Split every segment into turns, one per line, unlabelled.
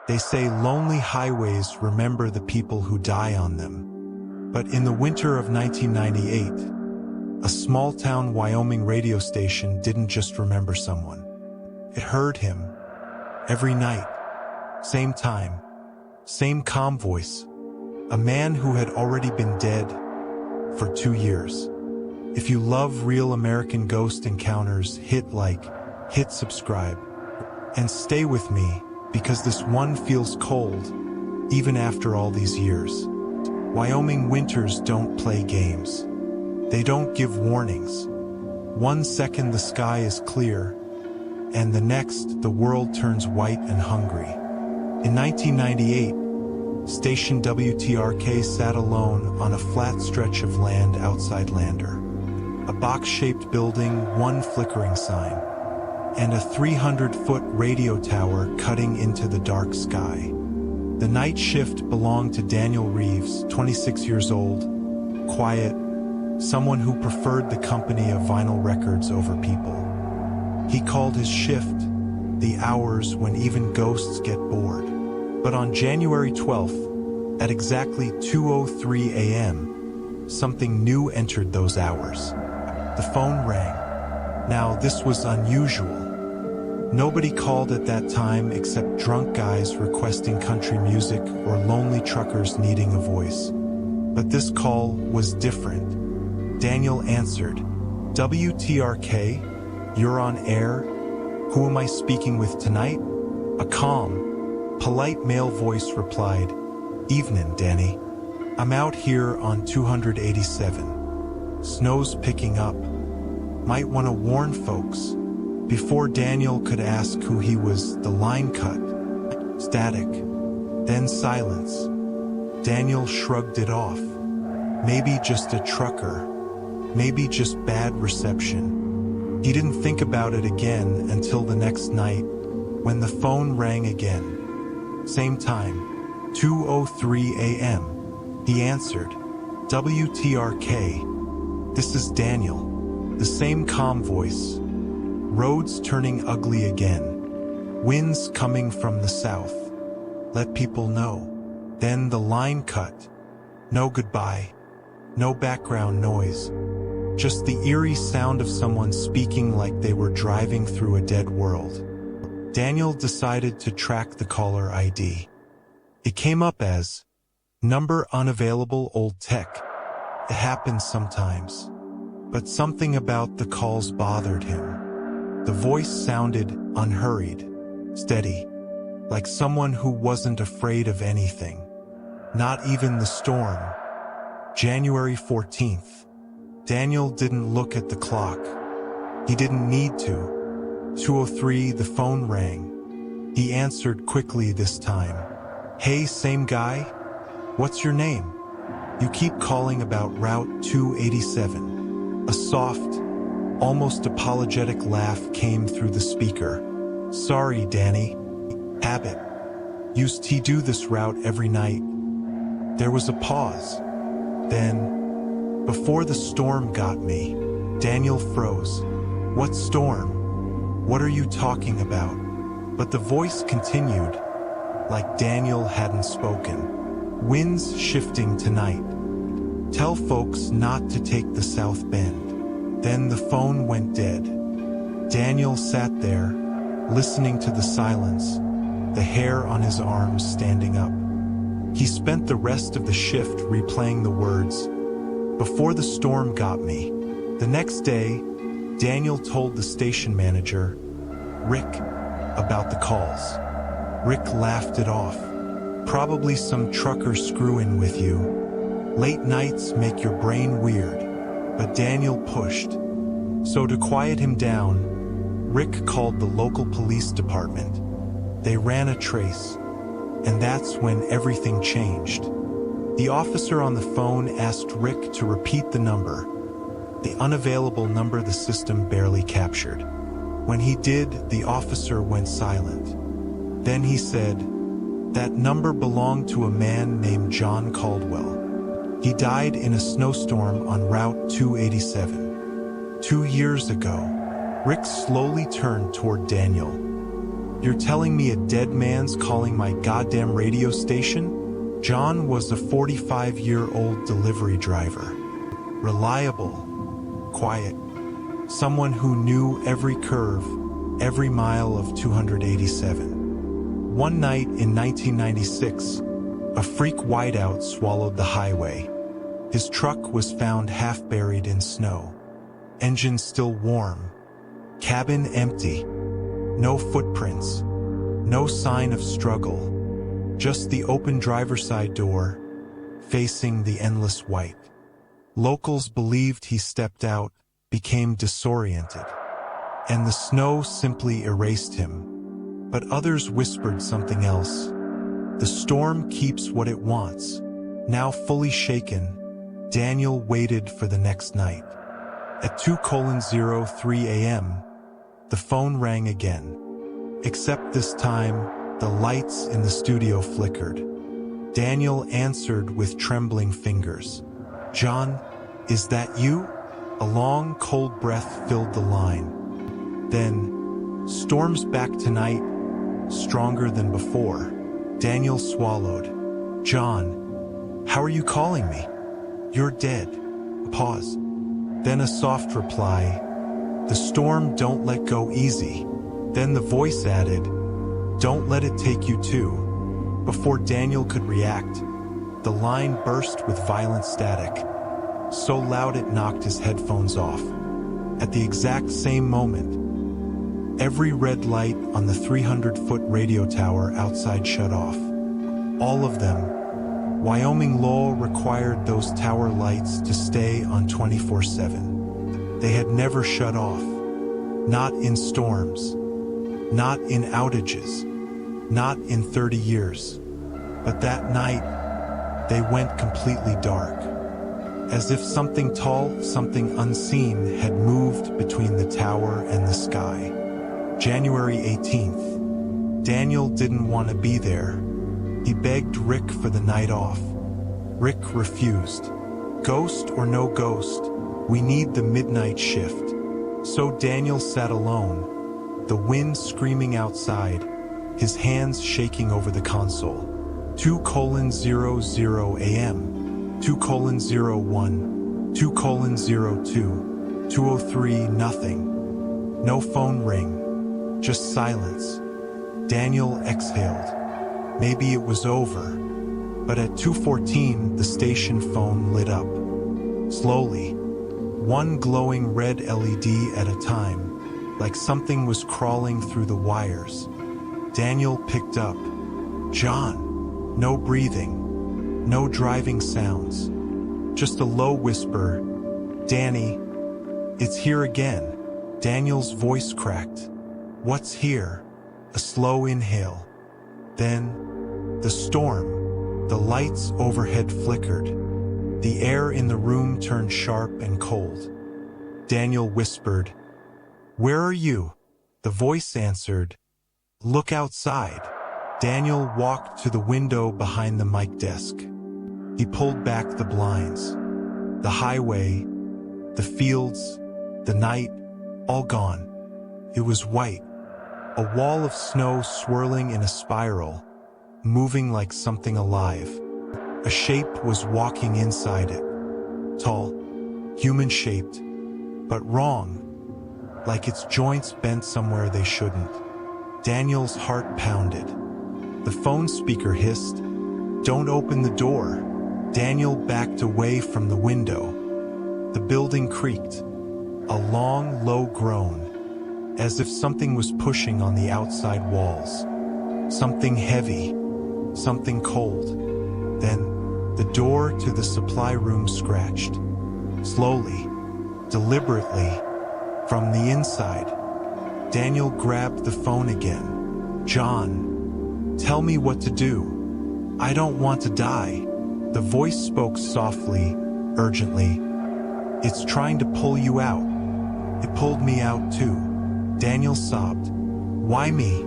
They say lonely highways remember the people who die on them. But in the winter of 1998, a small-town Wyoming radio station didn't just remember someone. It heard him. Every night. Same time. Same calm voice. A man who had already been dead for 2 years. If you love real American ghost encounters, hit like, hit subscribe, and stay with me, because this one feels cold, even after all these years. Wyoming winters don't play games. They don't give warnings. 1 second the sky is clear, and the next the world turns white and hungry. In 1998, station WTRK sat alone on a flat stretch of land outside Lander. A box-shaped building, one flickering sign, and a 300-foot radio tower cutting into the dark sky. The night shift belonged to Daniel Reeves, 26 years old, quiet, someone who preferred the company of vinyl records over people. He called his shift the hours when even ghosts get bored. But on January 12th, at exactly 2:03 a.m., something new entered those hours. The phone rang. Now, this was unusual. Nobody called at that time except drunk guys requesting country music or lonely truckers needing a voice. But this call was different. Daniel answered, "WTRK, you're on air? Who am I speaking with tonight?" A calm, polite male voice replied, "Evening, Danny. I'm out here on 287. Snow's picking up. Might want to warn folks." Before Daniel could ask who he was, the line cut. Static. Then silence. Daniel shrugged it off. Maybe just a trucker. Maybe just bad reception. He didn't think about it again until the next night, when the phone rang again. Same time, 2:03 a.m. He answered, "WTRK. This is Daniel." The same calm voice. Roads turning ugly again. Winds coming from the south. Let people know. Then the line cut. No goodbye. No background noise. Just the eerie sound of someone speaking like they were driving through a dead world. Daniel decided to track the caller ID. It came up as number unavailable, old tech. It happens sometimes. But something about the calls bothered him. The voice sounded unhurried, steady, like someone who wasn't afraid of anything. Not even the storm. January 14th. Daniel didn't look at the clock. He didn't need to. 2:03, the phone rang. He answered quickly this time. "Hey, same guy? What's your name? You keep calling about Route 287. A soft, almost apologetic laugh came through the speaker. "Sorry, Danny. Habit. Used to do this route every night." There was a pause. Then, before the storm got me, Daniel froze. "What storm? What are you talking about?" But the voice continued, like Daniel hadn't spoken. "Winds shifting tonight. Tell folks not to take the South Bend." Then the phone went dead. Daniel sat there, listening to the silence, the hair on his arms standing up. He spent the rest of the shift replaying the words, "Before the storm got me." The next day, Daniel told the station manager, Rick, about the calls. Rick laughed it off. "Probably some trucker screwing with you. Late nights make your brain weird." But Daniel pushed. So to quiet him down, Rick called the local police department. They ran a trace, and that's when everything changed. The officer on the phone asked Rick to repeat the number, the unavailable number the system barely captured. When he did, the officer went silent. Then he said, "That number belonged to a man named John Caldwell. He died in a snowstorm on Route 287. 2 years ago." Rick slowly turned toward Daniel. You're telling me a dead man's calling my goddamn radio station? John was a 45-year-old delivery driver. Reliable, quiet, someone who knew every curve, every mile of 287. One night in 1996, a freak whiteout swallowed the highway. His truck was found half buried in snow. Engine still warm. Cabin empty. No footprints. No sign of struggle. Just the open driver's side door, facing the endless white. Locals believed he stepped out, became disoriented, and the snow simply erased him. But others whispered something else. The storm keeps what it wants. Now fully shaken, Daniel waited for the next night. At 2:03 a.m., the phone rang again. Except this time, the lights in the studio flickered. Daniel answered with trembling fingers. "John, is that you?" A long, cold breath filled the line. Then, "Storm's back tonight, stronger than before." Daniel swallowed. "John, how are you calling me? You're dead." A pause. Then a soft reply. "The storm don't let go easy." Then the voice added, "Don't let it take you too." Before Daniel could react, the line burst with violent static, so loud it knocked his headphones off. At the exact same moment, every red light on the 300-foot radio tower outside shut off. All of them. Wyoming law required those tower lights to stay on 24/7. They had never shut off. Not in storms. Not in outages. Not in 30 years. But that night, they went completely dark. As if something tall, something unseen had moved between the tower and the sky. January 18th. Daniel didn't want to be there. He begged Rick for the night off. Rick refused. "Ghost or no ghost, we need the midnight shift." So Daniel sat alone, the wind screaming outside, his hands shaking over the console. 2:00 a.m. 2:01, 2:02, 2:03, nothing. No phone ring, just silence. Daniel exhaled. Maybe it was over. But at 2:14, the station phone lit up. Slowly, one glowing red LED at a time, like something was crawling through the wires. Daniel picked up. "John." No breathing. No driving sounds. Just a low whisper. "Danny, it's here again." Daniel's voice cracked. "What's here?" A slow inhale. Then, the storm. The lights overhead flickered. The air in the room turned sharp and cold. Daniel whispered, "Where are you?" The voice answered, "Look outside." Daniel walked to the window behind the mic desk. He pulled back the blinds. The highway, the fields, the night, all gone. It was white. A wall of snow swirling in a spiral, moving like something alive. A shape was walking inside it. Tall, human-shaped, but wrong. Like its joints bent somewhere they shouldn't. Daniel's heart pounded. The phone speaker hissed, "Don't open the door." Daniel backed away from the window. The building creaked. A long, low groan, as if something was pushing on the outside walls. Something heavy, something cold. Then, the door to the supply room scratched. Slowly, deliberately, from the inside. Daniel grabbed the phone again. "John, tell me what to do. I don't want to die." The voice spoke softly, urgently. "It's trying to pull you out. It pulled me out too." Daniel sobbed. "Why me?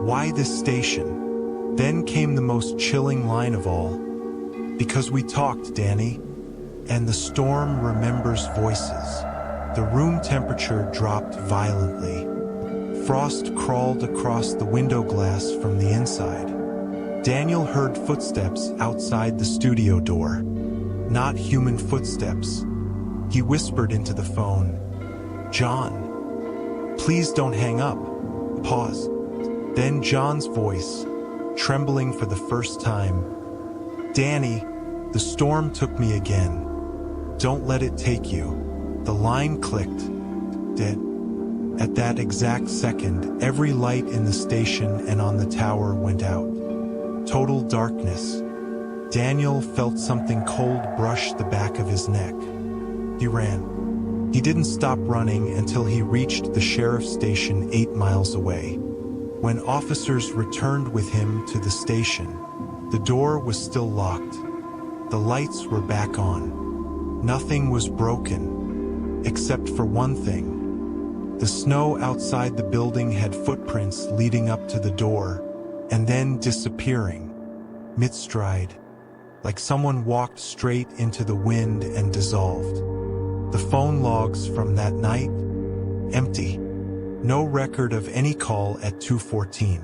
Why this station?" Then came the most chilling line of all. "Because we talked, Danny, and the storm remembers voices." The room temperature dropped violently. Frost crawled across the window glass from the inside. Daniel heard footsteps outside the studio door. Not human footsteps. He whispered into the phone, "John, please don't hang up." Pause. Then John's voice, trembling for the first time, "Danny, the storm took me again. Don't let it take you." The line clicked. Dead. At that exact second, every light in the station and on the tower went out. Total darkness. Daniel felt something cold brush the back of his neck. He ran. He didn't stop running until he reached the sheriff's station 8 miles away. When officers returned with him to the station, the door was still locked. The lights were back on. Nothing was broken, except for one thing. The snow outside the building had footprints leading up to the door, and then disappearing, mid-stride, like someone walked straight into the wind and dissolved. The phone logs from that night? Empty. No record of any call at 2:14.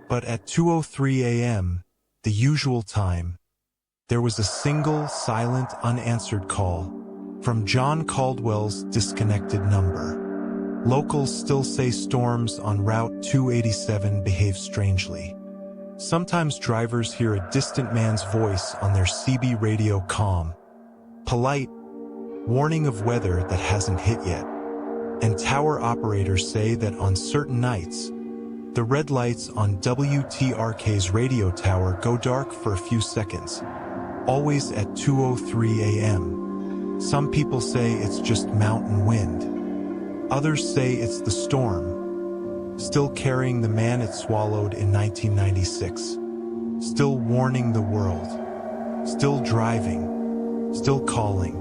But at 2:03 a.m., the usual time, there was a single, silent, unanswered call from John Caldwell's disconnected number. Locals still say storms on Route 287 behave strangely. Sometimes drivers hear a distant man's voice on their CB radio comm. Polite, warning of weather that hasn't hit yet. And tower operators say that on certain nights, the red lights on WTRK's radio tower go dark for a few seconds, always at 2:03 a.m. Some people say it's just mountain wind. Others say it's the storm, still carrying the man it swallowed in 1996, still warning the world, still driving, still calling.